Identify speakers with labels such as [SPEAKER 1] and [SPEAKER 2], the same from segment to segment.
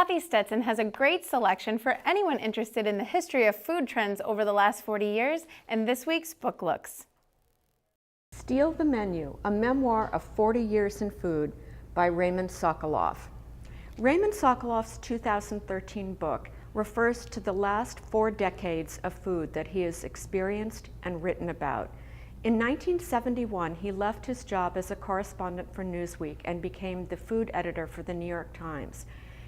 [SPEAKER 1] Cathy Stetson has a great selection for anyone interested in the history of food trends over the last 40 years in this week's Book Looks.
[SPEAKER 2] Steal the Menu, a memoir of 40 years in food by Raymond Sokoloff. Raymond Sokolov's 2013 book refers to the last 4 decades of food that he has experienced and written about. In 1971, he left his job as a correspondent for Newsweek and became the food editor for the New York Times.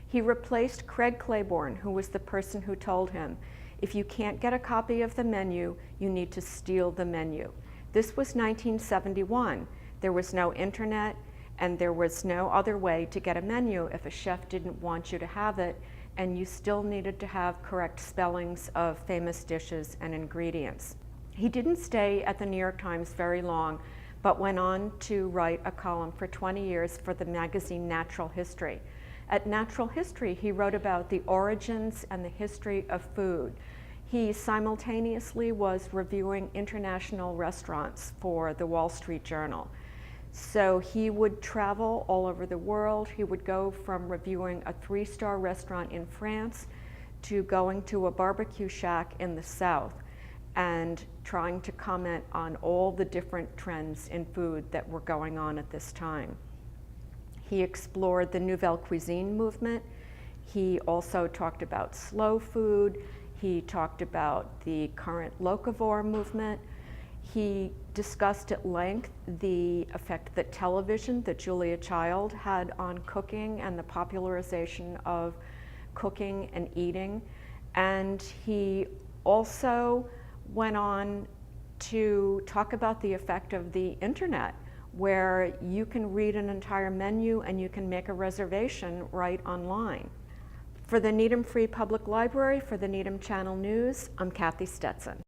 [SPEAKER 2] He replaced Craig Claiborne, who was the person who told him, if you can't get a copy of the menu, you need to steal the menu. This was 1971. There was no internet, and there was no other way to get a menu if a chef didn't want you to have it, and you still needed to have correct spellings of famous dishes and ingredients. He didn't stay at the New York Times very long, but went on to write a column for 20 years for the magazine Natural History. At Natural History, he wrote about the origins and the history of food. He simultaneously was reviewing international restaurants for the Wall Street Journal. So he would travel all over the world. He would go from reviewing a 3-star restaurant in France to going to a barbecue shack in the South and trying to comment on all the different trends in food that were going on at this time. He explored the Nouvelle Cuisine movement. He also talked about slow food. He talked about the current locavore movement. He discussed at length the effect that television, that Julia Child had on cooking and the popularization of cooking and eating. And he also went on to talk about the effect of the internet, where you can read an entire menu and you can make a reservation right online. For the Needham Free Public Library, for the Needham Channel News, I'm Cathy Stetson.